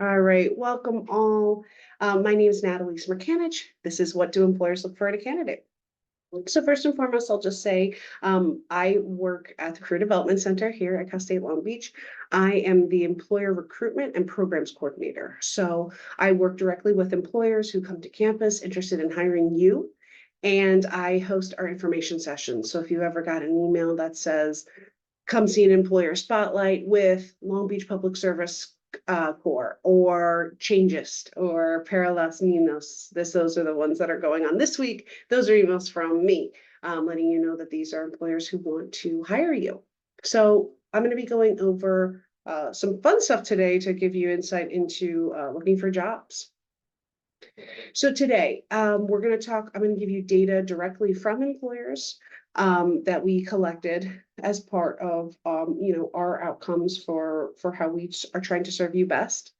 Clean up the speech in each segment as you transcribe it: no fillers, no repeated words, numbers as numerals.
All right, welcome all. My name is Natalie Smirkanich. This is What Do Employers Look For in a Candidate? So first and foremost, I'll just say I work at the Career Development Center here at Cal State Long Beach. I am the Employer Recruitment and Programs Coordinator. So I work directly with employers who come to campus interested in hiring you, and I host our information sessions. So if you ever got an email that says, come see an employer spotlight with Long Beach Public Service Corps or Changist or Paralelos Ninos. Those are the ones that are going on this week. Those are emails from me, letting you know that these are employers who want to hire you. So I'm going to be going over some fun stuff today to give you insight into looking for jobs. So today, we're going to talk, I'm going to give you data directly from employers that we collected as part of, our outcomes for how we are trying to serve you best.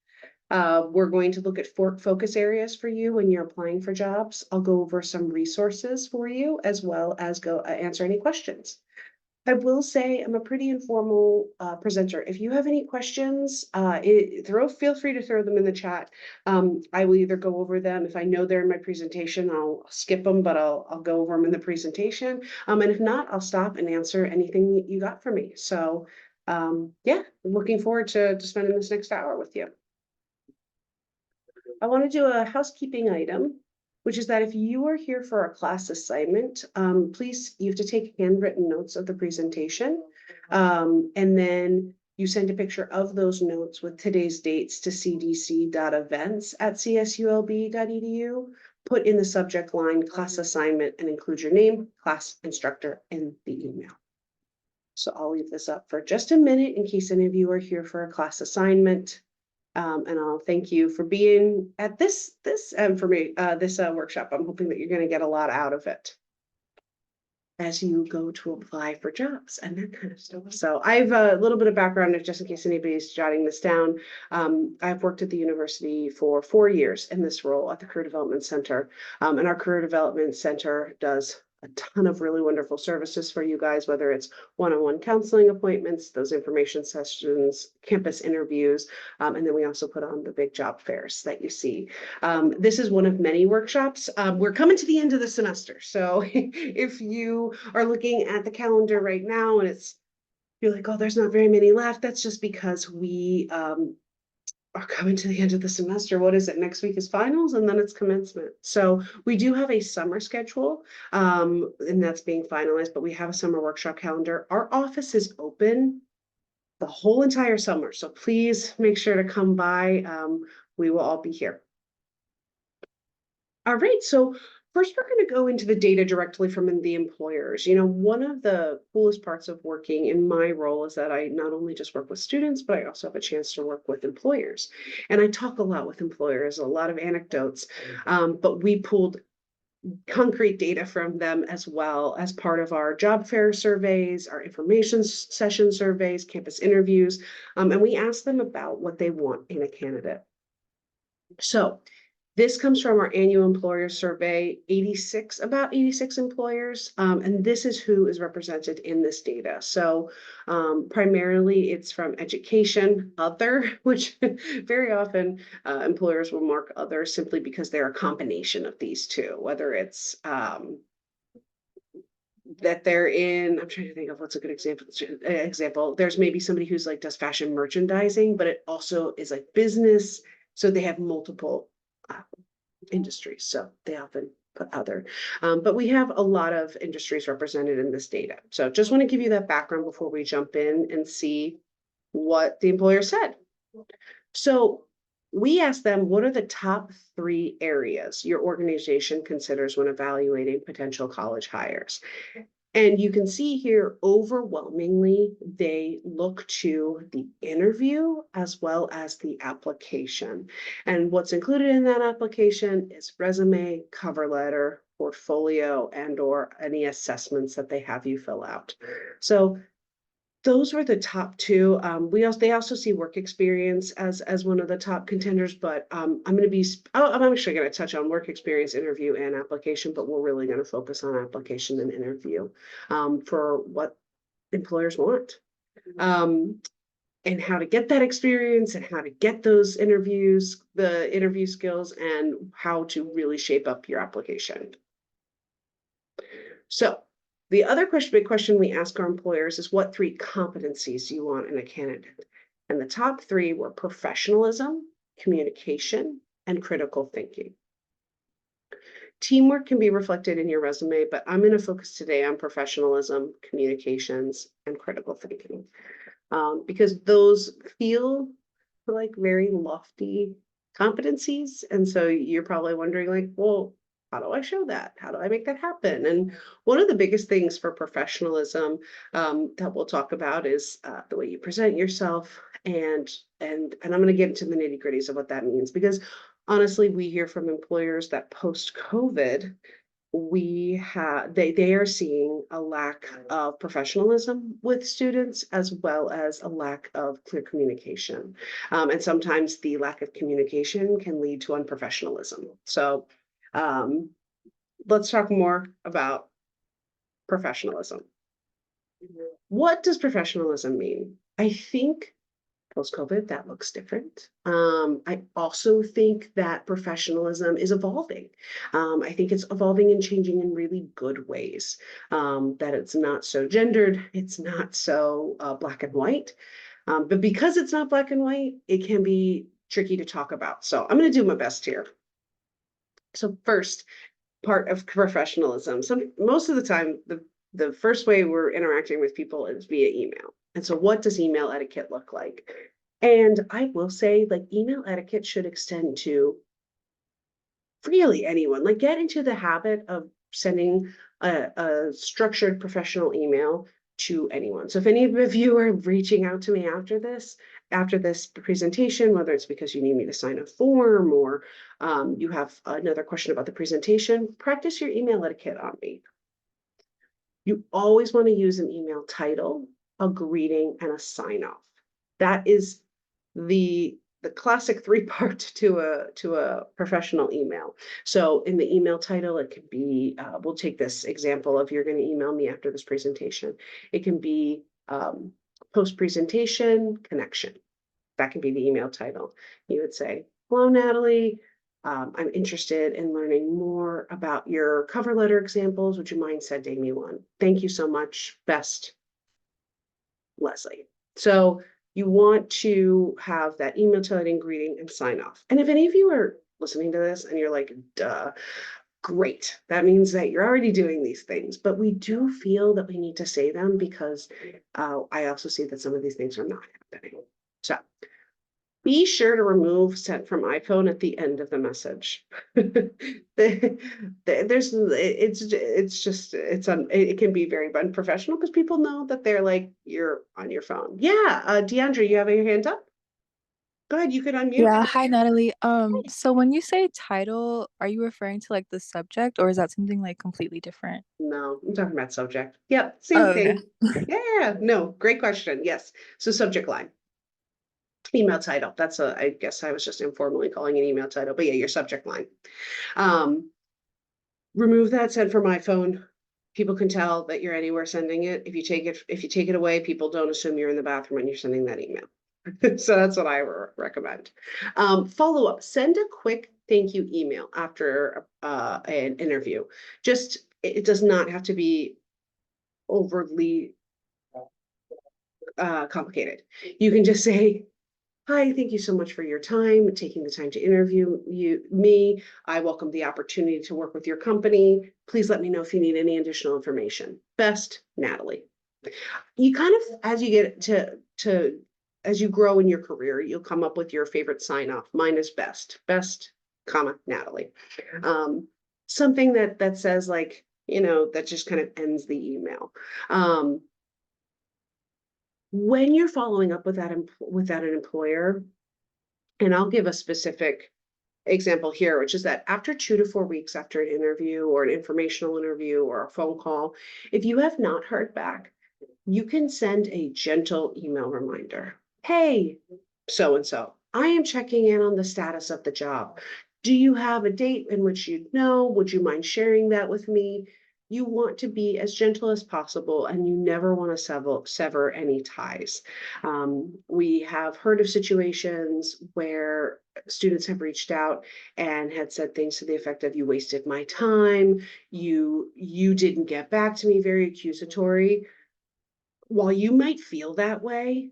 We're going to look at focus areas for you when you're applying for jobs. I'll go over some resources for you as well as go answer any questions. I will say I'm a pretty informal presenter. If you have any questions, feel free to throw them in the chat. I will either go over them. If I know they're in my presentation, I'll skip them, but I'll go over them in the presentation. And if not, I'll stop and answer anything that you got for me. So yeah, I'm looking forward to spending this next hour with you. I want to do a housekeeping item, which is that if you are here for a class assignment, please, you have to take handwritten notes of the presentation. And then you send a picture of those notes with today's dates to cdc.events@csulb.edu. Put in the subject line class assignment and include your name, class instructor in the email. So I'll leave this up for just a minute in case any of you are here for a class assignment. And I'll thank you for being at this workshop. I'm hoping that you're going to get a lot out of it as you go to apply for jobs and that kind of stuff. So I have a little bit of background, just in case anybody's jotting this down. I've worked at the university for 4 years in this role at the Career Development Center. And our Career Development Center does a ton of really wonderful services for you guys, whether it's one-on-one counseling appointments, those information sessions, campus interviews, and then we also put on the big job fairs that you see. This is one of many workshops. We're coming to the end of the semester. So if you are looking at the calendar right now and you're like, oh, there's not very many left, that's just because we are coming to the end of the semester. What is it? Next week is finals and then it's commencement. So we do have a summer schedule and that's being finalized, but we have a summer workshop calendar. Our office is open the whole entire summer. So please make sure to come by. We will all be here. All right, so first we're going to go into the data directly from the employers. One of the coolest parts of working in my role is that I not only just work with students, but I also have a chance to work with employers. And I talk a lot with employers, a lot of anecdotes, but we pulled concrete data from them as well as part of our job fair surveys, our information session surveys, campus interviews, and we asked them about what they want in a candidate. So this comes from our annual employer survey, about 86 employers, and this is who is represented in this data. So primarily it's from education, other, which very often employers will mark other simply because they're a combination of these two, whether it's that they're in, I'm trying to think of what's a good example. There's maybe somebody who's like does fashion merchandising, but it also is like business. So they have multiple industries, so they often put other, but we have a lot of industries represented in this data. So just want to give you that background before we jump in and see what the employer said. So we asked them, what are the top 3 areas your organization considers when evaluating potential college hires? And you can see here, overwhelmingly, they look to the interview as well as the application. And what's included in that application is resume, cover letter, portfolio, and/or any assessments that they have you fill out. So those were the top 2. They also see work experience as one of the top contenders, but I'm actually going to touch on work experience, interview, and application, but we're really going to focus on application and interview for what employers want. and how to get that experience and how to get those interviews, the interview skills, and how to really shape up your application. So the other big question we ask our employers is, what 3 competencies do you want in a candidate? And the top 3 were professionalism, communication, and critical thinking. Teamwork can be reflected in your resume, but I'm going to focus today on professionalism, communications, and critical thinking, because those feel like very lofty competencies. And so you're probably wondering, like, well, how do I show that? How do I make that happen? And one of the biggest things for professionalism that we'll talk about is the way you present yourself. And I'm going to get into the nitty gritties of what that means, because honestly, we hear from employers that post-COVID, they are seeing a lack of professionalism with students, as well as a lack of clear communication. And sometimes the lack of communication can lead to unprofessionalism. So let's talk more about professionalism. What does professionalism mean? I think post-COVID, that looks different. I also think that professionalism is evolving. I think it's evolving and changing in really good ways, that it's not so gendered, it's not so black and white. But because it's not black and white, it can be tricky to talk about. So I'm going to do my best here. So first, part of professionalism. So most of the time, the first way we're interacting with people is via email. And so what does email etiquette look like? And I will say, like, email etiquette should extend to really anyone. Like, get into the habit of sending a structured professional email to anyone. So if any of you are reaching out to me after this presentation, whether it's because you need me to sign a form or you have another question about the presentation, practice your email etiquette on me. You always want to use an email title, a greeting, and a sign off. That is the classic 3-part to a professional email. So in the email title, it could be, we'll take this example of, you're going to email me after this presentation. It can be post-presentation connection. That can be the email title. You would say, hello, Natalie. I'm interested in learning more about your cover letter examples. Would you mind sending me one? Thank you so much. Best, Leslie. So you want to have that email title, greeting, and sign off. And if any of you are listening to this and you're like, duh, great. That means that you're already doing these things. But we do feel that we need to say them because I also see that some of these things are not happening. So be sure to remove sent from iPhone at the end of the message. It can be very unprofessional because people know that they're like, you're on your phone. Yeah, Deandra, you have your hand up? Go ahead, you can unmute. Yeah, hi Natalie. So when you say title, are you referring to like the subject or is that something like completely different? No, I'm talking about subject. Yep, same Oh, okay. thing. Yeah, no, great question. Yes. So subject line. Email title. That's I guess I was just informally calling an email title, but yeah, your subject line. Remove that sent from iPhone. People can tell that you're anywhere sending it. If you take it away, people don't assume you're in the bathroom when you're sending that email. So that's what I recommend. Follow up. Send a quick thank you email after an interview. Just, it does not have to be overly complicated. You can just say, hi, thank you so much for your time, taking the time to interview me. I welcome the opportunity to work with your company. Please let me know if you need any additional information. Best, Natalie. You kind of, as you get as you grow in your career, you'll come up with your favorite sign off. Mine is best, comma, Natalie. Something that says, like, that just kind of ends the email. When you're following up with that an employer, and I'll give a specific example here, which is that after 2 to 4 weeks after an interview or an informational interview or a phone call, if you have not heard back, you can send a gentle email reminder. Hey, so-and-so, I am checking in on the status of the job. Do you have a date in which you'd know? Would you mind sharing that with me? you want to be as gentle as possible, and you never want to sever any ties. We have heard of situations where students have reached out and had said things to the effect of, you wasted my time, you didn't get back to me, very accusatory. While you might feel that way,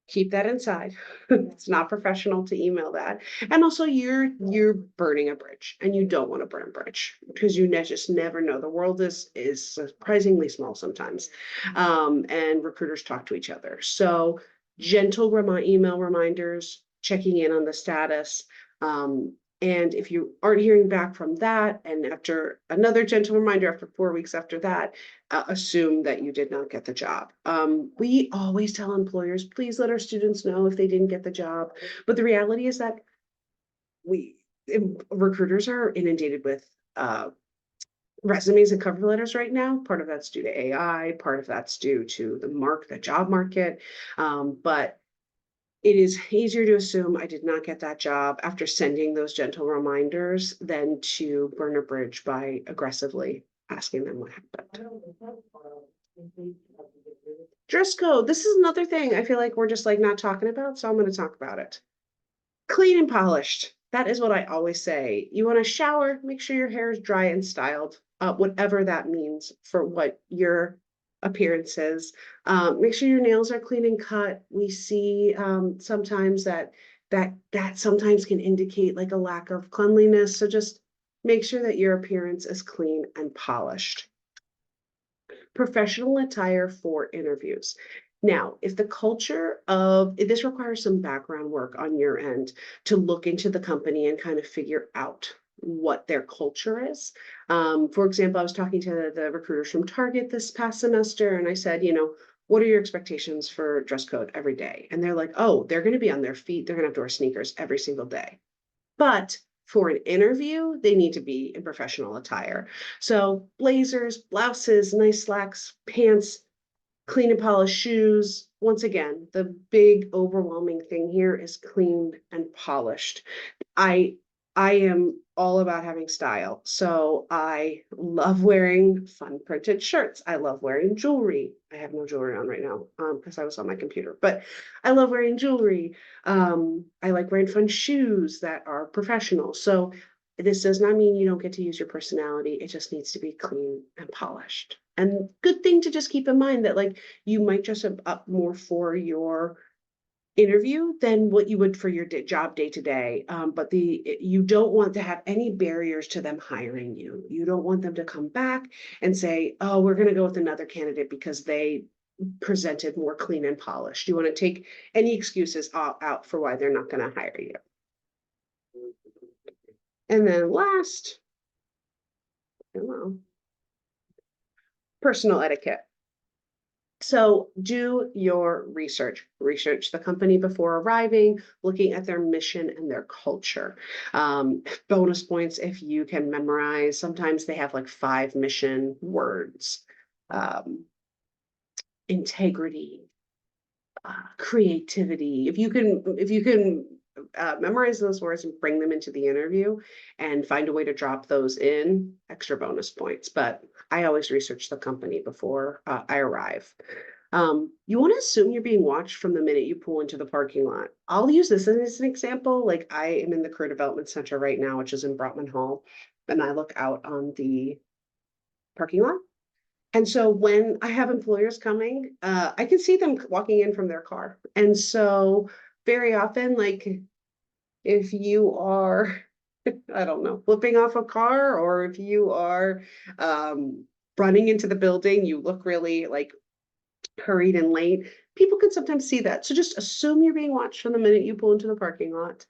keep that inside. It's not professional to email that. And also you're burning a bridge, and you don't want to burn a bridge, because just never know. The world is surprisingly small sometimes. And recruiters talk to each other. So gentle email reminders, checking in on the status. And if you aren't hearing back from that, and after another gentle reminder after 4 weeks after that, assume that you did not get the job. We always tell employers, please let our students know if they didn't get the job. But the reality is that recruiters are inundated with resumes and cover letters right now. Part of that's due to AI, part of that's due to the job market. But it is easier to assume I did not get that job after sending those gentle reminders than to burn a bridge by aggressively asking them what happened. Dress code. This is another thing I feel like we're just like not talking about, so I'm going to talk about it. Clean and polished. That is what I always say. You want to shower, make sure your hair is dry and styled, whatever that means for what your appearance is. Make sure your nails are clean and cut. We see sometimes that sometimes can indicate like a lack of cleanliness. So just make sure that your appearance is clean and polished. Professional attire for interviews. Now, if this requires some background work on your end to look into the company and kind of figure out what their culture is. For example, I was talking to the recruiters from Target this past semester, and I said, what are your expectations for dress code every day? And they're like, oh, they're going to be on their feet. They're going to have to wear sneakers every single day. But for an interview, they need to be in professional attire. So blazers, blouses, nice slacks, pants, clean and polished shoes. Once again, the big overwhelming thing here is clean and polished. I am all about having style. So I love wearing fun printed shirts. I love wearing jewelry. I have no jewelry on right now because I was on my computer, but I love wearing jewelry. I like wearing fun shoes that are professional. So this does not mean you don't get to use your personality. It just needs to be clean and polished. And good thing to just keep in mind that like you might dress up more for your interview than what you would for your job day to day. But you don't want to have any barriers to them hiring you. You don't want them to come back and say, oh, we're going to go with another candidate because they presented more clean and polished. You want to take any excuses out for why they're not going to hire you. And then last, personal etiquette. So do your research. Research the company before arriving, looking at their mission and their culture. Bonus points if you can memorize. Sometimes they have like 5 mission words. Integrity, creativity. If you can memorize those words and bring them into the interview and find a way to drop those in, extra bonus points. But I always research the company before I arrive. You want to assume you're being watched from the minute you pull into the parking lot. I'll use this as an example. Like I am in the Career Development Center right now, which is in Brotman Hall, and I look out on the parking lot. And so when I have employers coming, I can see them walking in from their car. And so very often, like if you are, I don't know, flipping off a car, or if you are running into the building, you look really like hurried and late. People can sometimes see that. So just assume you're being watched from the minute you pull into the parking lot.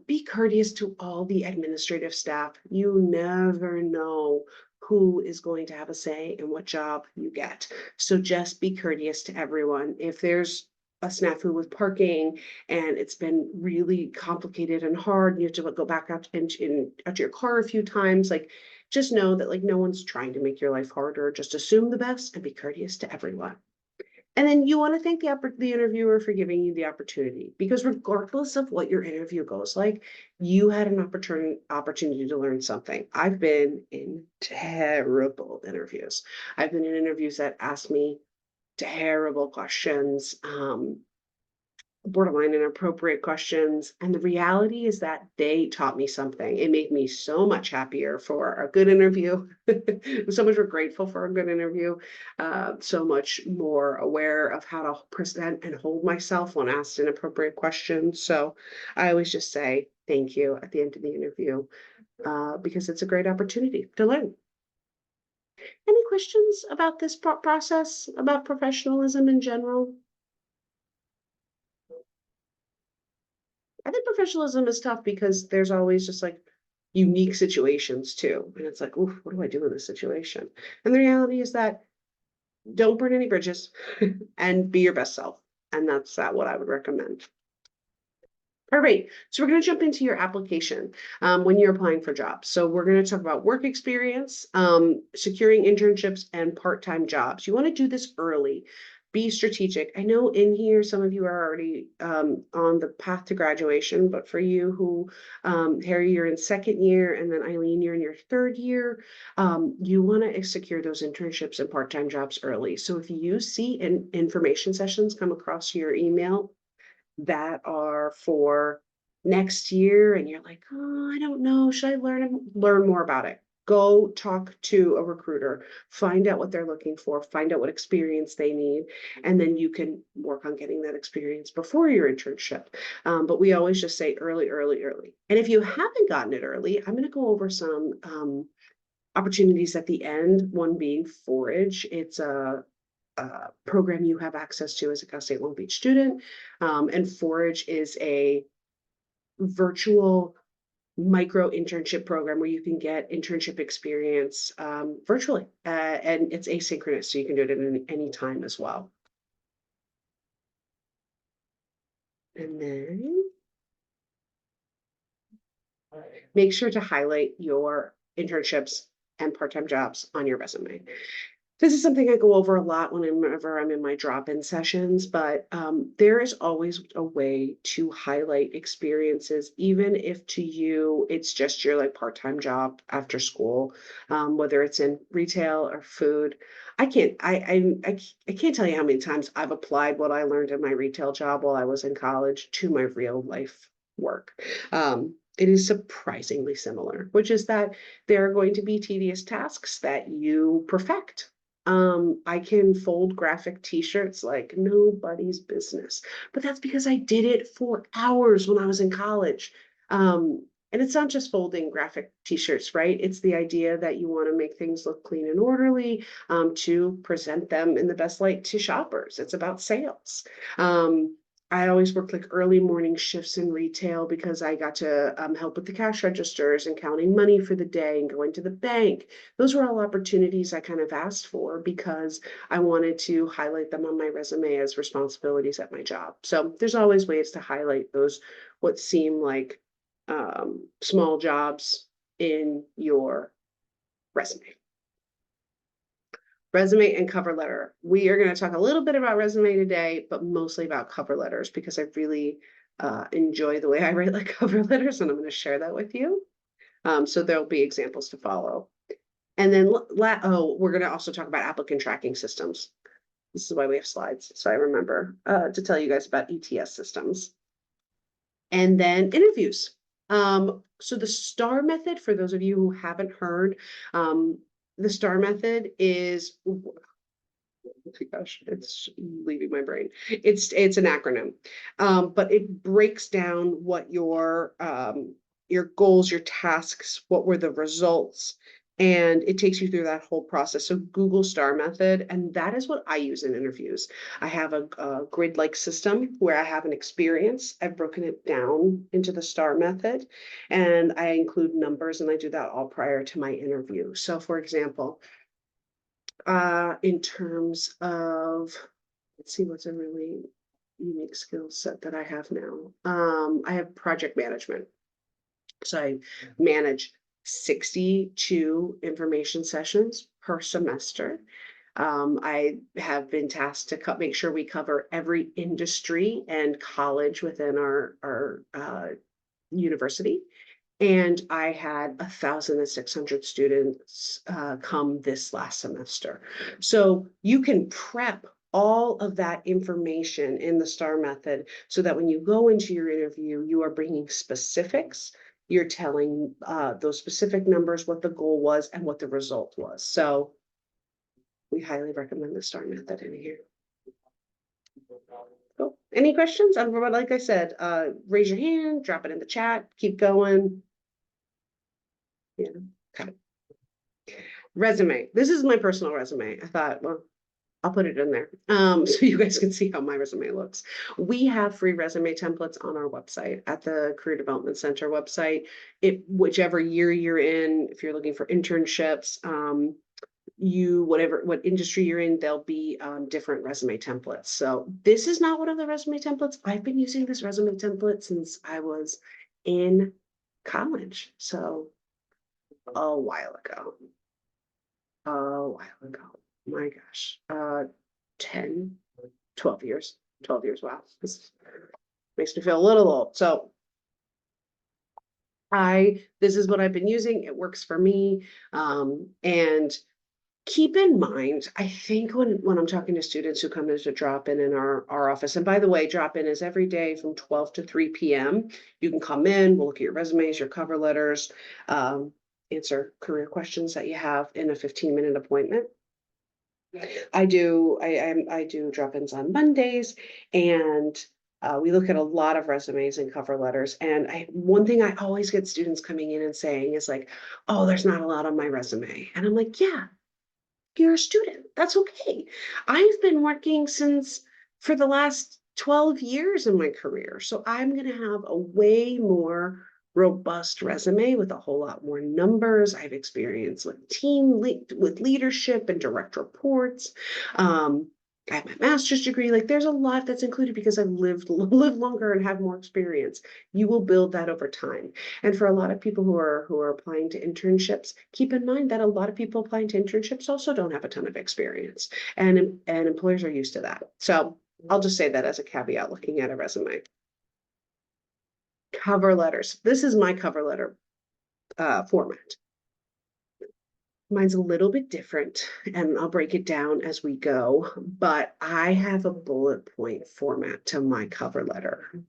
Be courteous to all the administrative staff. You never know who is going to have a say in what job you get. So just be courteous to everyone. If there's a snafu with parking and it's been really complicated and hard, and you have to go back out into your car a few times, like just know that like no one's trying to make your life harder. Just assume the best and be courteous to everyone. And then you want to thank the interviewer for giving you the opportunity, because regardless of what your interview goes like, you had an opportunity to learn something. I've been in terrible interviews. I've been in interviews that asked me terrible questions, borderline inappropriate questions. And the reality is that they taught me something. It made me so much happier for a good interview. So much more grateful for a good interview. So much more aware of how to present and hold myself when asked inappropriate questions. So I always just say thank you at the end of the interview, because it's a great opportunity to learn. Any questions about this process, about professionalism in general? I think professionalism is tough because there's always just like unique situations too. And it's like, oof, what do I do in this situation? And the reality is that don't burn any bridges and be your best self. And that's what I would recommend. All right, so we're going to jump into your application when you're applying for jobs. So we're going to talk about work experience, securing internships, and part-time jobs. You want to do this early. Be strategic. I know in here some of you are already on the path to graduation, but for you who, Harry, you're in second year, and then Eileen, you're in your third year, you want to secure those internships and part-time jobs early. So if you see information sessions come across your email that are for next year and you're like, oh, I don't know, should I learn more about it? Go talk to a recruiter, find out what they're looking for, find out what experience they need, and then you can work on getting that experience before your internship. But we always just say early, early, early. And if you haven't gotten it early, I'm going to go over some opportunities at the end, one being Forage. It's a program you have access to as a Cal State Long Beach student. And Forage is a virtual micro internship program where you can get internship experience virtually. And it's asynchronous, so you can do it at any time as well. And then make sure to highlight your internships and part-time jobs on your resume. This is something I go over a lot whenever I'm in my drop-in sessions, but there is always a way to highlight experiences, even if to you it's just your like part-time job after school, whether it's in retail or food. I can't tell you how many times I've applied what I learned in my retail job while I was in college to my real life work. It is surprisingly similar, which is that there are going to be tedious tasks that you perfect. I can fold graphic t-shirts like nobody's business, but that's because I did it for hours when I was in college. And it's not just folding graphic t-shirts, right? It's the idea that you want to make things look clean and orderly, to present them in the best light to shoppers. It's about sales. I always worked like early morning shifts in retail because I got to help with the cash registers and counting money for the day and going to the bank. Those were all opportunities I kind of asked for because I wanted to highlight them on my resume as responsibilities at my job. So there's always ways to highlight those what seem like small jobs in your resume. Resume and cover letter. We are going to talk a little bit about resume today, but mostly about cover letters because I really enjoy the way I write like cover letters, and I'm going to share that with you. So there'll be examples to follow. And then, we're going to also talk about applicant tracking systems. This is why we have slides, so I remember to tell you guys about ETS systems. And then interviews. So the STAR method, for those of you who haven't heard, the STAR method is, oh my gosh, it's leaving my brain. It's an acronym, but it breaks down what your goals, your tasks, what were the results, and it takes you through that whole process. So Google STAR method, and that is what I use in interviews. I have a grid-like system where I have an experience. I've broken it down into the STAR method, and I include numbers, and I do that all prior to my interview. So for example, in terms of, let's see, what's a really unique skill set that I have now. I have project management. So I manage 62 information sessions per semester. I have been tasked to make sure we cover every industry and college within our university. And I had 1,600 students come this last semester. So you can prep all of that information in the STAR method so that when you go into your interview, you are bringing specifics. You're telling those specific numbers, what the goal was and what the result was. So we highly recommend the STAR method in here. Cool. Any questions? Like I said, raise your hand, drop it in the chat, keep going. Yeah. Okay. Resume. This is my personal resume. I thought, well, I'll put it in there. So you guys can see how my resume looks. We have free resume templates on our website at the Career Development Center website. Whichever year you're in, if you're looking for internships, what industry you're in, there'll be different resume templates. So this is not one of the resume templates. I've been using this resume template since I was in college. So a while ago. My gosh, 10, 12 years, 12 years. Wow. This makes me feel a little old. So this is what I've been using. It works for me. And keep in mind, I think when I'm talking to students who come in to drop in our office, and by the way, drop in is every day from 12 to 3 p.m. You can come in, we'll look at your resumes, your cover letters, answer career questions that you have in a 15-minute appointment. I do drop-ins on Mondays, and we look at a lot of resumes and cover letters. And one thing I always get students coming in and saying is like, oh, there's not a lot on my resume. And I'm like, yeah, you're a student. That's okay. I've been working for the last 12 years in my career. So I'm going to have a way more robust resume with a whole lot more numbers. I've experience with with leadership and direct reports. I have my master's degree. Like there's a lot that's included because I've lived longer and have more experience. You will build that over time. And for a lot of people who are applying to internships, keep in mind that a lot of people applying to internships also don't have a ton of experience, and employers are used to that. So I'll just say that as a caveat looking at a resume. Cover letters. This is my cover letter format. Mine's a little bit different, and I'll break it down as we go, but I have a bullet point format to my cover letter.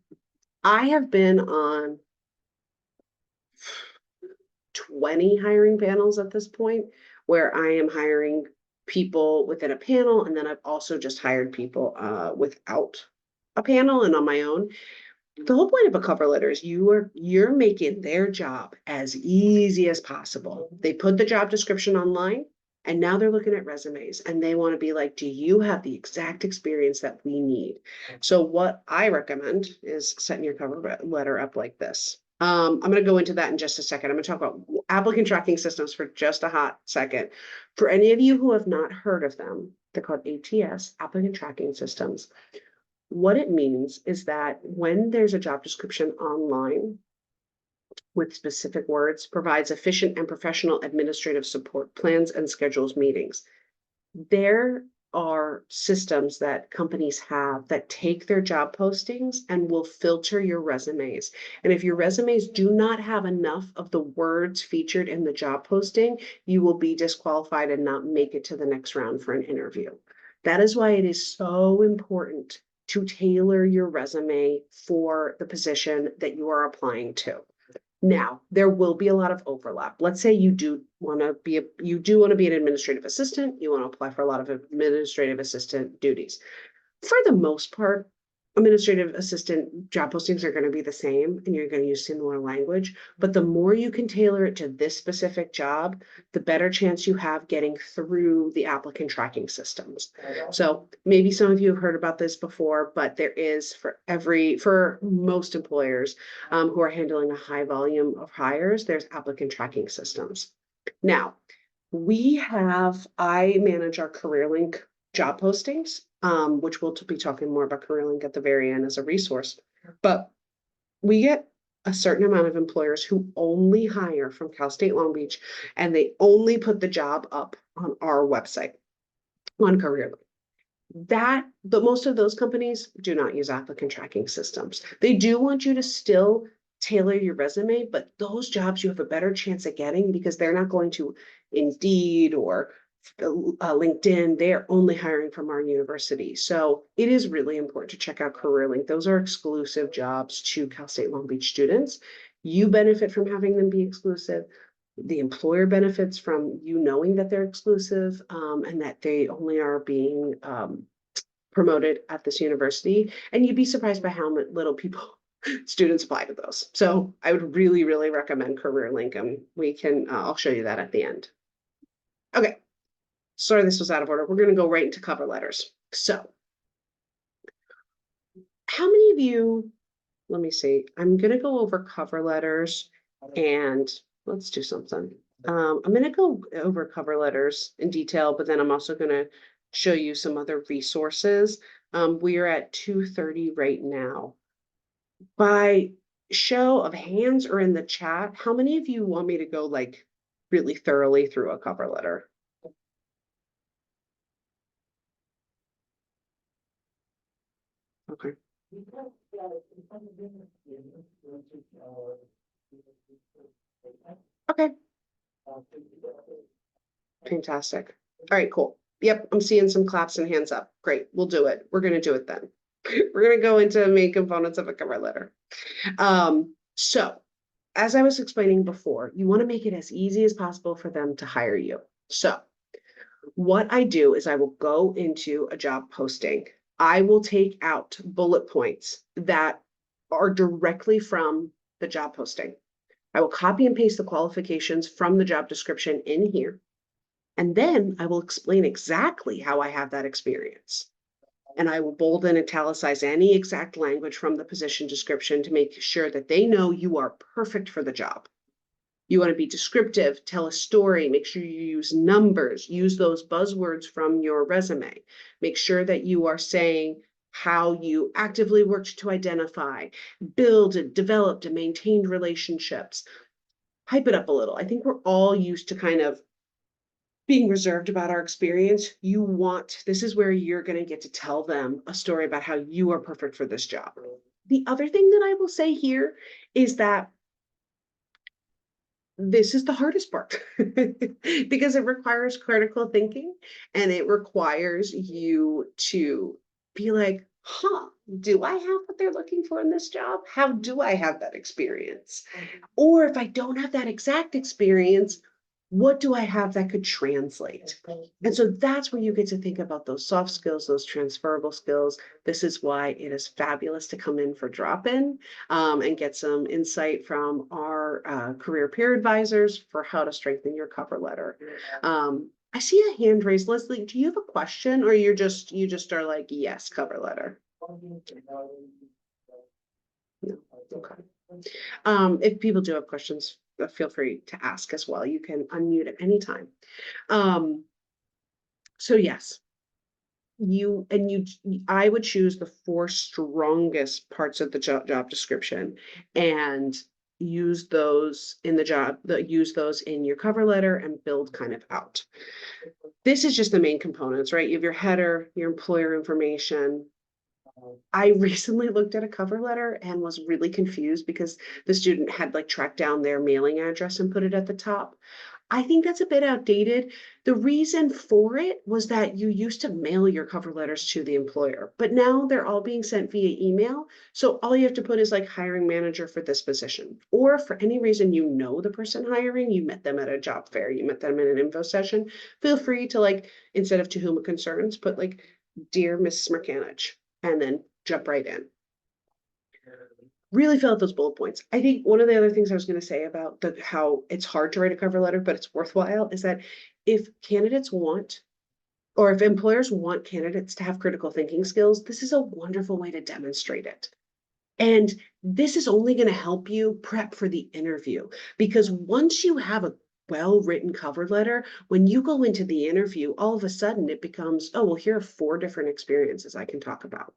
I have been on 20 hiring panels at this point, where I am hiring people within a panel, and then I've also just hired people without a panel and on my own. The whole point of a cover letter is you're making their job as easy as possible. They put the job description online, and now they're looking at resumes, and they want to be like, do you have the exact experience that we need? So what I recommend is setting your cover letter up like this. I'm going to go into that in just a second. I'm going to talk about applicant tracking systems for just a hot second. For any of you who have not heard of them, they're called ATS, applicant tracking systems. What it means is that when there's a job description online with specific words, provides efficient and professional administrative support, plans and schedules meetings. There are systems that companies have that take their job postings and will filter your resumes. And if your resumes do not have enough of the words featured in the job posting, you will be disqualified and not make it to the next round for an interview. That is why it is so important to tailor your resume for the position that you are applying to. Now, there will be a lot of overlap. Let's say you do want to be an administrative assistant. You want to apply for a lot of administrative assistant duties. For the most part, administrative assistant job postings are going to be the same, and you're going to use similar language. But the more you can tailor it to this specific job, the better chance you have getting through the applicant tracking systems. So maybe some of you have heard about this before, but there is for most employers who are handling a high volume of hires, there's applicant tracking systems. Now, I manage our CareerLink job postings, which we'll be talking more about CareerLink at the very end as a resource. But we get a certain amount of employers who only hire from Cal State Long Beach, and they only put the job up on our website. on CareerLink. But most of those companies do not use applicant tracking systems. They do want you to still tailor your resume, but those jobs you have a better chance at getting because they're not going to Indeed or LinkedIn. They're only hiring from our university. So it is really important to check out CareerLink. Those are exclusive jobs to Cal State Long Beach students. You benefit from having them be exclusive. The employer benefits from you knowing that they're exclusive, and that they only are being promoted at this university. And you'd be surprised by how little people, students apply to those. So I would really, really recommend CareerLink, and we can, I'll show you that at the end. Okay, sorry this was out of order. We're going to go right into cover letters. So how many of you, let me see, I'm going to go over cover letters, and let's do something. I'm going to go over cover letters in detail, but then I'm also going to show you some other resources. We are at 2:30 right now. By show of hands or in the chat, how many of you want me to go like really thoroughly through a cover letter? Okay. Okay. Fantastic. All right, cool. Yep, I'm seeing some claps and hands up. Great, we'll do it. We're gonna do it then. We're gonna go into main components of a cover letter. So as I was explaining before, you want to make it as easy as possible for them to hire you. So what I do is I will go into a job posting. I will take out bullet points that are directly from the job posting. I will copy and paste the qualifications from the job description in here. And then I will explain exactly how I have that experience. And I will bold and italicize any exact language from the position description to make sure that they know you are perfect for the job. You want to be descriptive, tell a story, make sure you use numbers, use those buzzwords from your resume. Make sure that you are saying how you actively worked to identify, build, developed, and maintained relationships. Hype it up a little. I think we're all used to kind of being reserved about our experience. This is where you're going to get to tell them a story about how you are perfect for this job. The other thing that I will say here is that this is the hardest part because it requires critical thinking, and it requires you to be like, do I have what they're looking for in this job? How do I have that experience? Or if I don't have that exact experience, what do I have that could translate? And so that's where you get to think about those soft skills, those transferable skills. This is why it is fabulous to come in for drop-in, and get some insight from our career peer advisors for how to strengthen your cover letter. I see a hand raised. Leslie, do you have a question, or you just are like, yes, cover letter? No. Okay. If people do have questions, feel free to ask as well. You can unmute at any time. So yes, I would choose the 4 strongest parts of the job description and use those in use those in your cover letter and build kind of out. This is just the main components, right? You have your header, your employer information. I recently looked at a cover letter and was really confused because the student had like tracked down their mailing address and put it at the top. I think that's a bit outdated. The reason for it was that you used to mail your cover letters to the employer, but now they're all being sent via email. So all you have to put is like hiring manager for this position. Or for any reason you know the person hiring, you met them at a job fair, you met them in an info session, feel free to like, instead of to whom it concerns, put like, dear Mrs. Mercanich, and then jump right in. Really fill out those bullet points. I think one of the other things I was going to say about how it's hard to write a cover letter, but it's worthwhile, is that if candidates want, or if employers want candidates to have critical thinking skills, this is a wonderful way to demonstrate it. And this is only going to help you prep for the interview, because once you have a well-written cover letter, when you go into the interview, all of a sudden it becomes, oh, well, here are 4 different experiences I can talk about.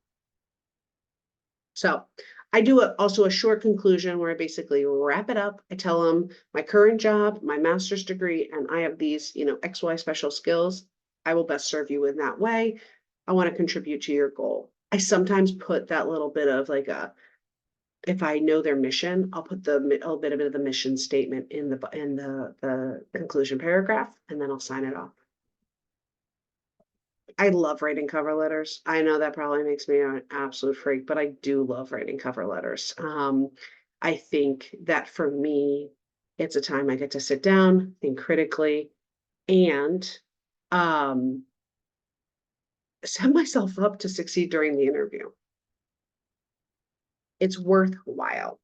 So I do also a short conclusion where I basically wrap it up. I tell them my current job, my master's degree, and I have these, XY special skills. I will best serve you in that way. I want to contribute to your goal. I sometimes put that little bit of like if I know their mission, I'll put a little bit of the mission statement in the conclusion paragraph, and then I'll sign it off. I love writing cover letters. I know that probably makes me an absolute freak, but I do love writing cover letters. I think that for me, it's a time I get to sit down, think critically, and um, set myself up to succeed during the interview. It's worthwhile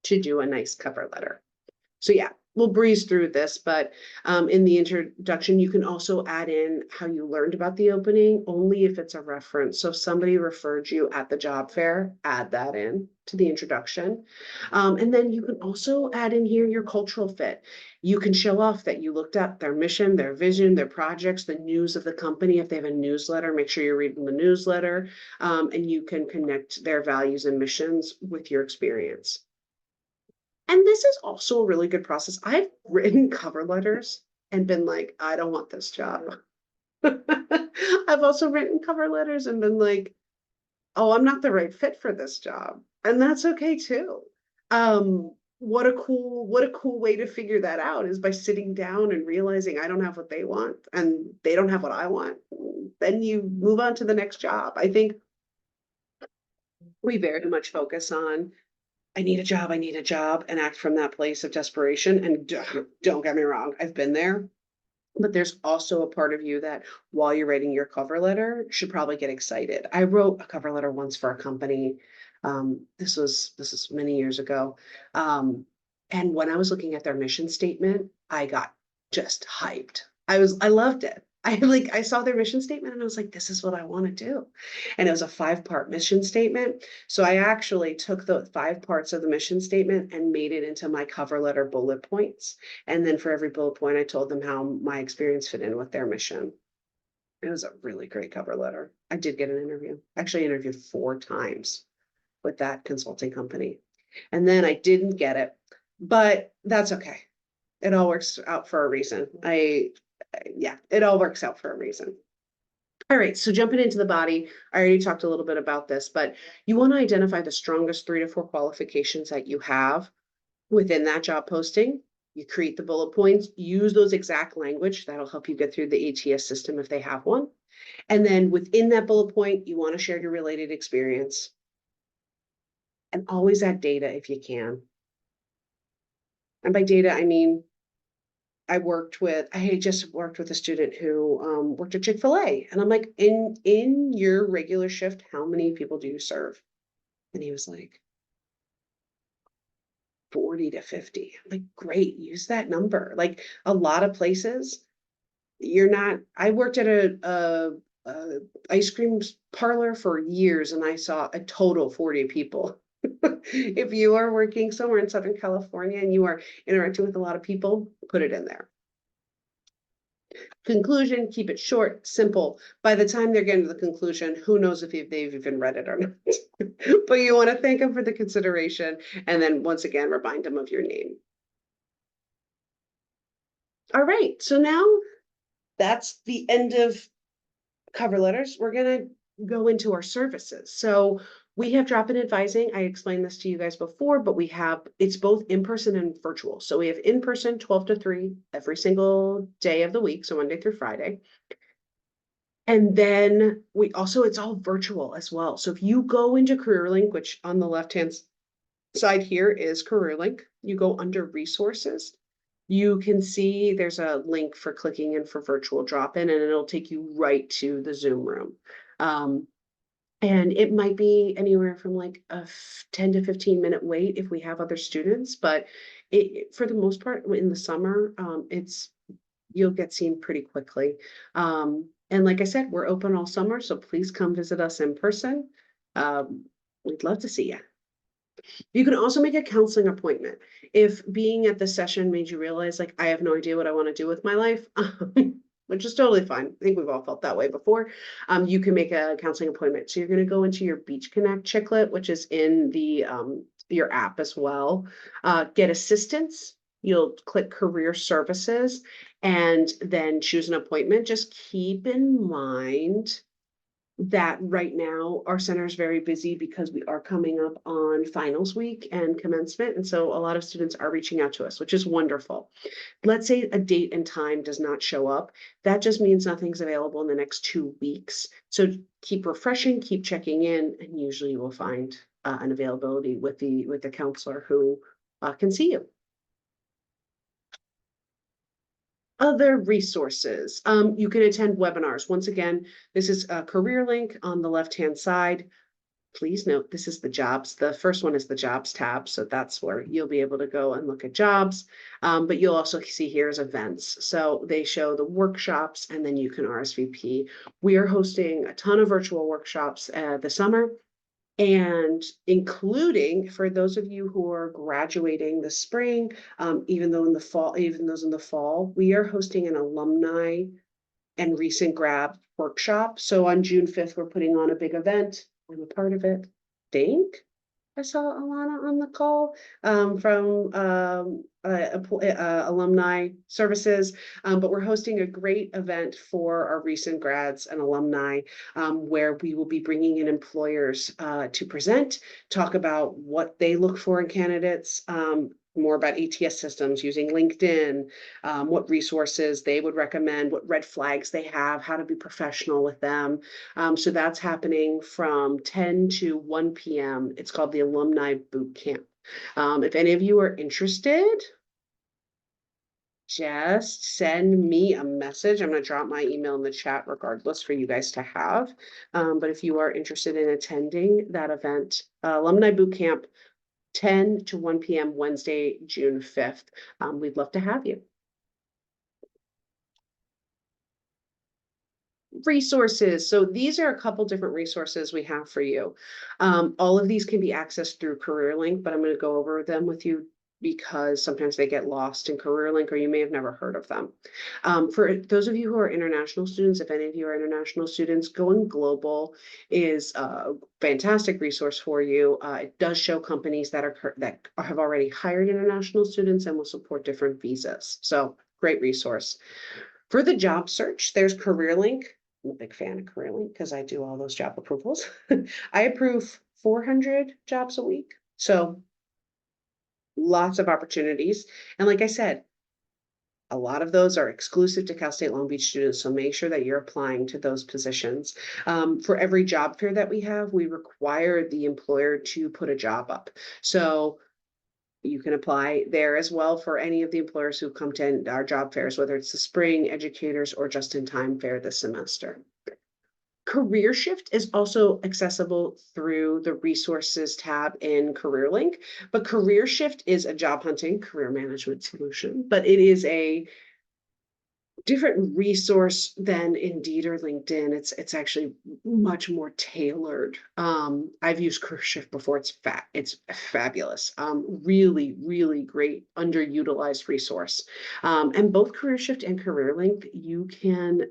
to do a nice cover letter. So yeah, we'll breeze through this, but in the introduction, you can also add in how you learned about the opening, only if it's a reference. So if somebody referred you at the job fair, add that in to the introduction. And then you can also add in here your cultural fit. You can show off that you looked up their mission, their vision, their projects, the news of the company. If they have a newsletter, make sure you're reading the newsletter, and you can connect their values and missions with your experience. And this is also a really good process. I've written cover letters and been like, I don't want this job. I've also written cover letters and been like, oh, I'm not the right fit for this job. And that's okay too. What a cool way to figure that out is by sitting down and realizing I don't have what they want and they don't have what I want. Then you move on to the next job. I think we very much focus on I need a job, and act from that place of desperation. And don't get me wrong, I've been there. But there's also a part of you that while you're writing your cover letter should probably get excited. I wrote a cover letter once for a company. This is many years ago. And when I was looking at their mission statement, I got just hyped. I loved it. I saw their mission statement and I was like, this is what I want to do. And it was a 5-part mission statement. So I actually took the 5 parts of the mission statement and made it into my cover letter bullet points. And then for every bullet point, I told them how my experience fit in with their mission. It was a really great cover letter. I did get an interview. Actually interviewed 4 times with that consulting company. And then I didn't get it, but that's okay. It all works out for a reason. Yeah, it all works out for a reason. All right, so jumping into the body, I already talked a little bit about this, but you want to identify the strongest 3 to 4 qualifications that you have within that job posting. You create the bullet points, use those exact language. That'll help you get through the ATS system if they have one. And then within that bullet point, you want to share your related experience. And always add data if you can. And by data, I mean, I had just worked with a student who worked at Chick-fil-A. And I'm like, in your regular shift, how many people do you serve? And he was like, 40 to 50. I'm like, great, use that number. Like a lot of places, I worked at a ice cream parlor for years and I saw a total 40 people. If you are working somewhere in Southern California and you are interacting with a lot of people, put it in there. Conclusion, keep it short, simple. By the time they're getting to the conclusion, who knows if they've even read it or not. But you want to thank them for the consideration and then once again, remind them of your name. All right, so now that's the end of cover letters. We're going to go into our services. So we have drop-in advising. I explained this to you guys before, but it's both in-person and virtual. So we have in-person 12 to 3 every single day of the week. So Monday through Friday. And then it's all virtual as well. So if you go into CareerLink, which on the left-hand side here is CareerLink, you go under resources. You can see there's a link for clicking in for virtual drop-in and it'll take you right to the Zoom room. And it might be anywhere from like a 10 to 15-minute wait if we have other students, but for the most part in the summer, you'll get seen pretty quickly. And like I said, we're open all summer, so please come visit us in person. We'd love to see you. You can also make a counseling appointment. If being at the session made you realize, like, I have no idea what I want to do with my life, which is totally fine. I think we've all felt that way before. You can make a counseling appointment. So you're going to go into your Beach Connect Chicklet, which is in the your app as well. Get assistance. you'll click Career Services and then choose an appointment. Just keep in mind that right now our center is very busy because we are coming up on finals week and commencement. And so a lot of students are reaching out to us, which is wonderful. Let's say a date and time does not show up. That just means nothing's available in the next 2 weeks. So keep refreshing, keep checking in, and usually you will find an availability with the counselor who can see you. Other resources. You can attend webinars. Once again, this is a career link on the left-hand side. Please note, this is the jobs. The first one is the jobs tab. So that's where you'll be able to go and look at jobs. But you'll also see here is events. So they show the workshops and then you can RSVP. We are hosting a ton of virtual workshops this summer. And including for those of you who are graduating this spring, even those in the fall, we are hosting an alumni and recent grad workshop. So on June 5th, we're putting on a big event. I'm a part of it. Think I saw Alana on the call from alumni services, but we're hosting a great event for our recent grads and alumni where we will be bringing in employers to present, talk about what they look for in candidates, more about ATS systems using LinkedIn, what resources they would recommend, what red flags they have, how to be professional with them. So that's happening from 10 to 1 p.m. It's called the Alumni Boot Camp. If any of you are interested, just send me a message. I'm going to drop my email in the chat regardless for you guys to have. But if you are interested in attending that event, Alumni Boot Camp, 10 to 1 p.m. Wednesday, June 5th. We'd love to have you. Resources. So these are a couple different resources we have for you. All of these can be accessed through CareerLink, but I'm going to go over them with you because sometimes they get lost in CareerLink or you may have never heard of them. For those of you who are international students, if any of you are international students, Going Global is a fantastic resource for you. It does show companies that have already hired international students and will support different visas. So great resource. For the job search, there's CareerLink. I'm a big fan of CareerLink because I do all those job approvals. I approve 400 jobs a week. So lots of opportunities. And like I said, a lot of those are exclusive to Cal State Long Beach students, so make sure that you're applying to those positions. For every job fair that we have, we require the employer to put a job up. So you can apply there as well for any of the employers who come to our job fairs, whether it's the spring, educators, or just-in-time fair this semester. Career Shift is also accessible through the resources tab in CareerLink, but Career Shift is a job hunting career management solution, but it is a different resource than Indeed or LinkedIn. It's actually much more tailored. I've used Career Shift before. It's fabulous. Really, really great underutilized resource. And both Career Shift and CareerLink, you can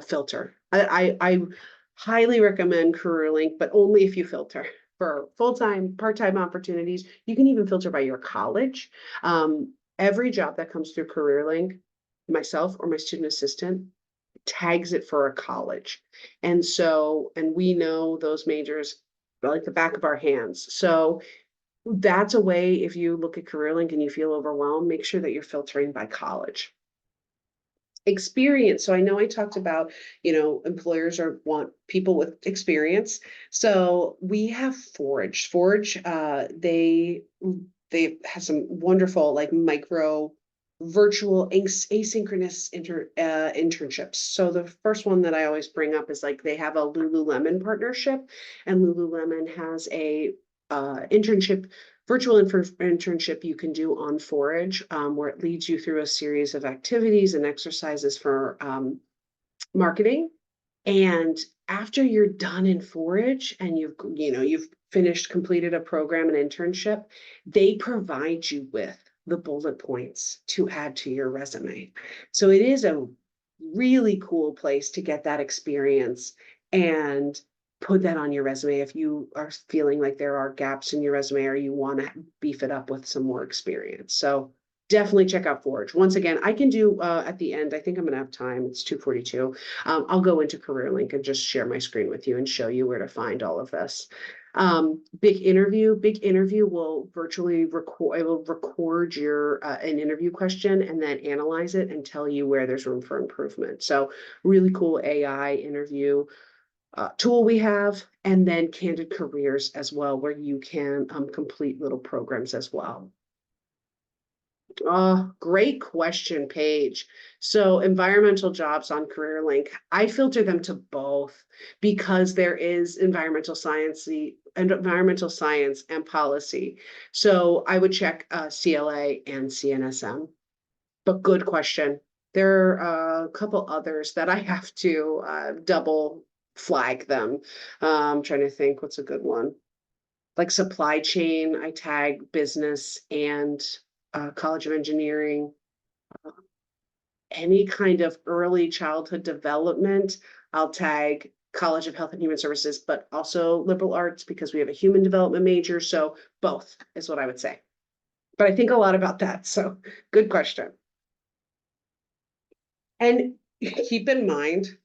filter. I highly recommend CareerLink, but only if you filter for full-time, part-time opportunities. You can even filter by your college. Every job that comes through CareerLink, myself or my student assistant tags it for a college. And we know those majors like the back of our hands. So that's a way, if you look at CareerLink and you feel overwhelmed, make sure that you're filtering by college. Experience. So I know I talked about, employers want people with experience. So we have Forge. Forge, they have some wonderful like micro virtual asynchronous internships. So the first one that I always bring up is like they have a Lululemon partnership, and Lululemon has a virtual internship you can do on Forge, where it leads you through a series of activities and exercises for marketing. And after you're done in Forge and you've completed a program, an internship, they provide you with the bullet points to add to your resume. So it is a really cool place to get that experience and put that on your resume if you are feeling like there are gaps in your resume or you want to beef it up with some more experience. So definitely check out Forge. Once again, I can do at the end, I think I'm gonna have time. It's 2:42. I'll go into CareerLink and just share my screen with you and show you where to find all of this. Big interview will virtually record, it will record your an interview question and then analyze it and tell you where there's room for improvement. So really cool AI interview tool we have, and then Candid Careers as well, where you can complete little programs as well. Great question, Paige. So environmental jobs on CareerLink, I filter them to both because there is environmental science and policy. So I would check CLA and CNSM. But good question. There are a couple others that I have to double flag them. I'm trying to think what's a good one. Like supply chain, I tag business and College of Engineering. Any kind of early childhood development, I'll tag College of Health and Human Services, but also liberal arts because we have a human development major. So both is what I would say. But I think a lot about that. So good question. And keep in mind,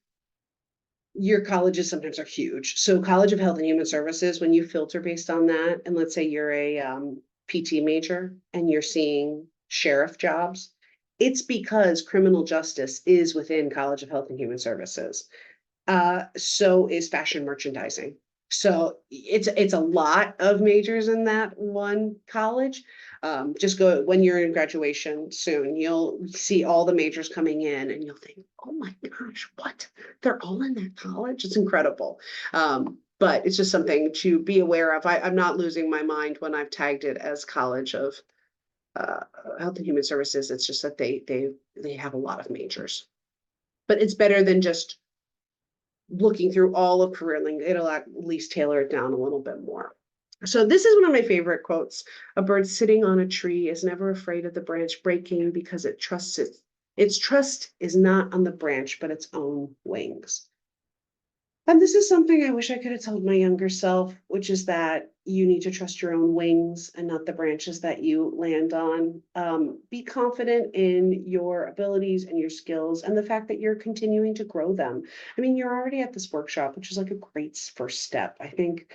your colleges sometimes are huge. So College of Health and Human Services, when you filter based on that, and let's say you're a PT major and you're seeing sheriff jobs, it's because criminal justice is within College of Health and Human Services. So is fashion merchandising. So it's a lot of majors in that one college. Just go when you're in graduation soon, you'll see all the majors coming in and you'll think, oh my gosh, what? They're all in that college? It's incredible. But it's just something to be aware of. I'm not losing my mind when I've tagged it as College of Health and Human Services. It's just that they have a lot of majors. But it's better than just looking through all of CareerLink. It'll at least tailor it down a little bit more. So this is one of my favorite quotes. A bird sitting on a tree is never afraid of the branch breaking because it trusts it. Its trust is not on the branch, but its own wings. And this is something I wish I could have told my younger self, which is that you need to trust your own wings and not the branches that you land on. Be confident in your abilities and your skills and the fact that you're continuing to grow them. I mean, you're already at this workshop, which is like a great first step. I think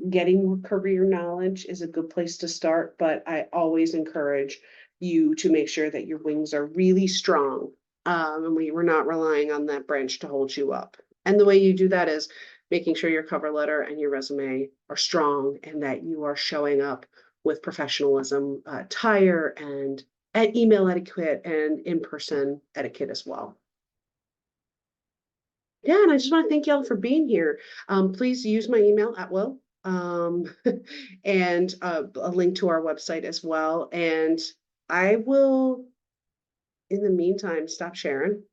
getting career knowledge is a good place to start, but I always encourage you to make sure that your wings are really strong. And we're not relying on that branch to hold you up. And the way you do that is making sure your cover letter and your resume are strong and that you are showing up with professionalism, attire and email etiquette and in-person etiquette as well. Yeah, and I just want to thank y'all for being here. Please use my email at will. And a link to our website as well. And I will, in the meantime, stop sharing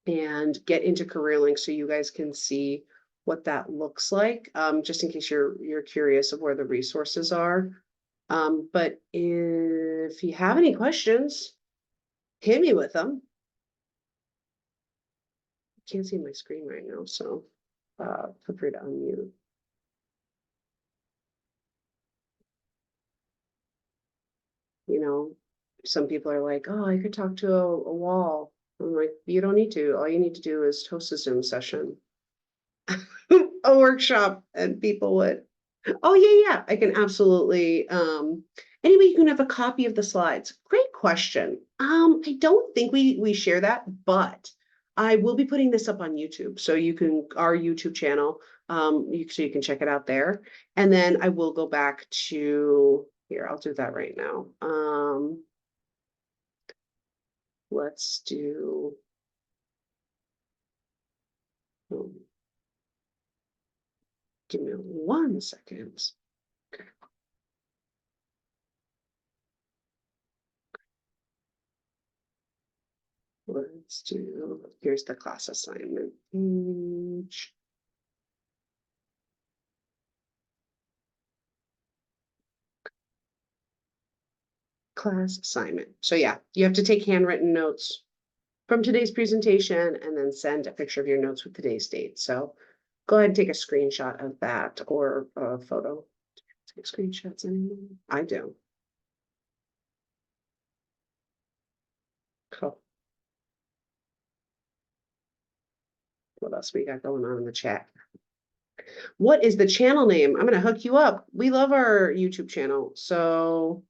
and get into CareerLink so you guys can see what that looks like, just in case you're curious of where the resources are. But if you have any questions, hit me with them. I can't see my screen right now, so feel free to unmute. You know, some people are like, oh, I could talk to a wall. I'm like, you don't need to. All you need to do is host a Zoom session, a workshop, and people would. Oh, yeah. I can absolutely. Anyway, you can have a copy of the slides. Great question. I don't think we share that, but I will be putting this up on YouTube. So you can, our YouTube channel, so you can check it out there. And then I will go back to here. I'll do that right now. Let's do. Give me 1 second. Let's do, here's the class assignment page. Class assignment. So yeah, you have to take handwritten notes from today's presentation and then send a picture of your notes with today's date. So go ahead and take a screenshot of that or a photo. Take screenshots anymore? I do. What else we got going on in the chat? What is the channel name? I'm gonna hook you up. We love our YouTube channel, so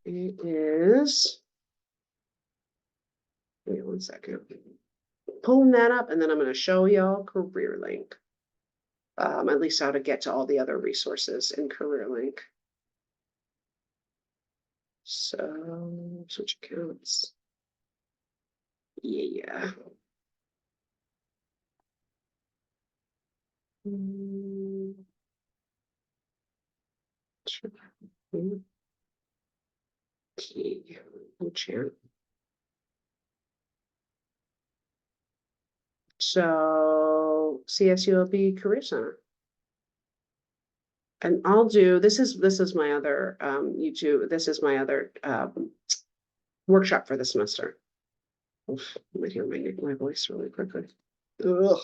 it is. Wait 1 second. Pulling that up, and then I'm gonna show y'all CareerLink. At least how to get to all the other resources in CareerLink. So switch accounts. Yeah. Mm. Sure. Okay. Chair. So CSULB Career Center. And I'll do, this is my other YouTube, this is my other workshop for the semester. Oof, I might hear my voice really quickly. Ugh.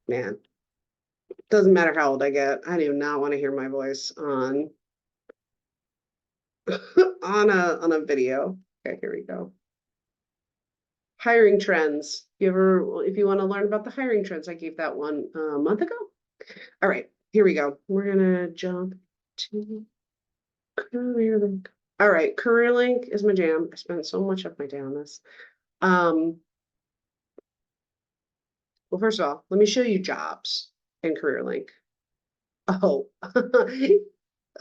Man. Doesn't matter how old I get. I do not want to hear my voice on on a video. Okay, here we go. Hiring trends. If you want to learn about the hiring trends, I gave that one a month ago. All right, here we go. We're gonna jump to CareerLink. All right, CareerLink is my jam. I spent so much of my day on this. Well, first of all, let me show you jobs in CareerLink. Oh,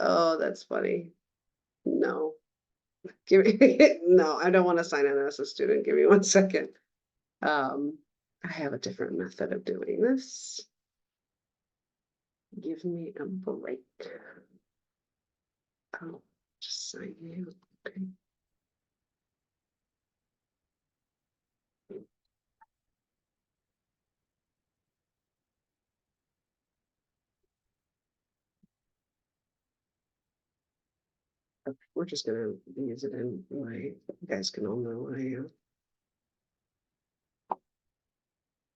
oh, that's funny. No, give me no, I don't want to sign in as a student. Give me 1 second. I have a different method of doing this. Give me a break. I'll just sign you. Okay. We're just gonna use it in my, you guys can all know I am.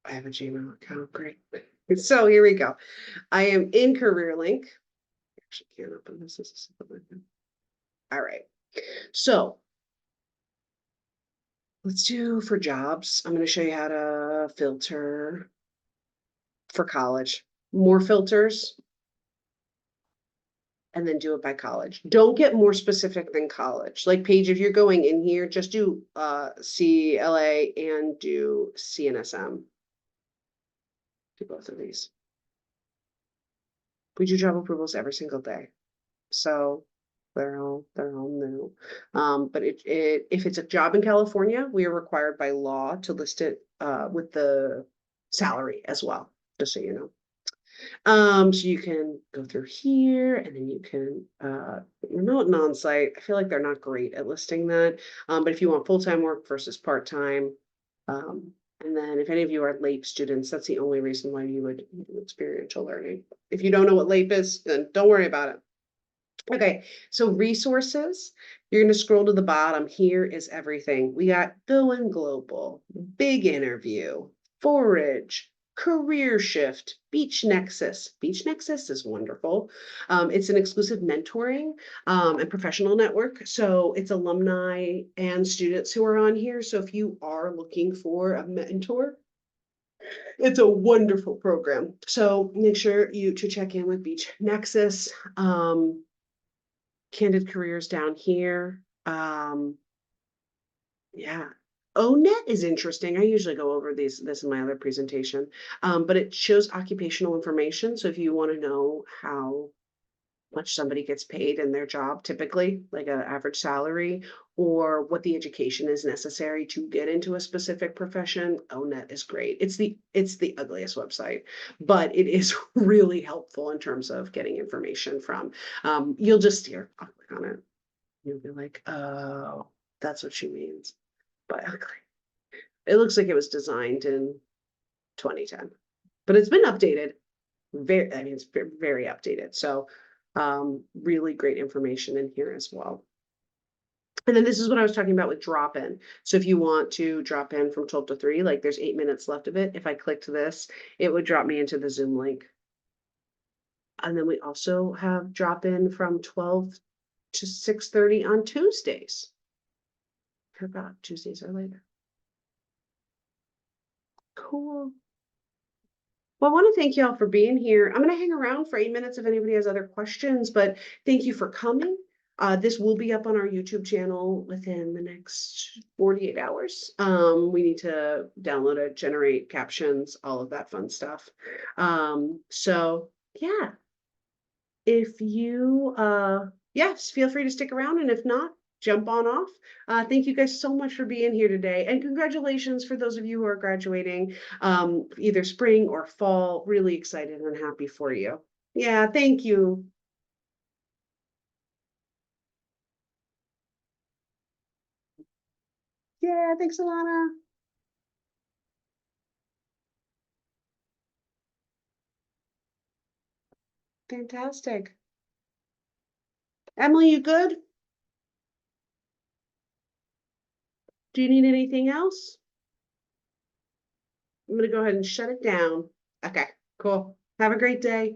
I have a Gmail account, great. So here we go. I am in CareerLink. Actually can't open this as a simple window. All right, so let's do for jobs. I'm gonna show you how to filter for college. More filters, and then do it by college. Don't get more specific than college. Like Paige, if you're going in here, just do CLA and do CNSM. Do both of these. We do job approvals every single day. So they're all new. But if it's a job in California, we are required by law to list it with the salary as well, just so you know. So you can go through here and then you can remote and on-site. I feel like they're not great at listing that. But if you want full-time work versus part-time, and then if any of you are LAPE students, that's the only reason why you would do experiential learning. If you don't know what LAPE is, then don't worry about it. Okay, so resources, you're going to scroll to the bottom. Here is everything. We got Going Global, Big Interview, Forage, Career Shift, Beach Nexus. Beach Nexus is wonderful. It's an exclusive mentoring and professional network. So it's alumni and students who are on here. So if you are looking for a mentor, it's a wonderful program. So make sure you to check in with Beach Nexus. Candid Careers down here. Yeah. ONET is interesting. I usually go over this in my other presentation, but it shows occupational information. So if you want to know how much somebody gets paid in their job, typically like an average salary, or what the education is necessary to get into a specific profession, ONET is great. It's the ugliest website, but it is really helpful in terms of getting information from. You'll just here, I'll click on it. You'll be like, oh, that's what she means by ugly. It looks like it was designed in 2010, but it's been updated. I mean, it's very updated. So really great information in here as well. And then this is what I was talking about with drop in. So if you want to drop in from 12 to 3, like there's 8 minutes left of it. If I clicked this, it would drop me into the Zoom link. And then we also have drop in from 12 to 6:30 on Tuesdays. Forgot Tuesdays are later. Cool. Well, I want to thank you all for being here. I'm going to hang around for 8 minutes if anybody has other questions, but thank you for coming. This will be up on our YouTube channel within the next 48 hours. We need to download it, generate captions, all of that fun stuff. So yeah, if you yes, feel free to stick around, and if not, jump on off. Thank you guys so much for being here today, and congratulations for those of you who are graduating either spring or fall. Really excited and happy for you. Yeah, thank you. Yeah, thanks, Alana. Fantastic. Emily, you good? Do you need anything else? I'm gonna go ahead and shut it down. Okay, cool. Have a great day.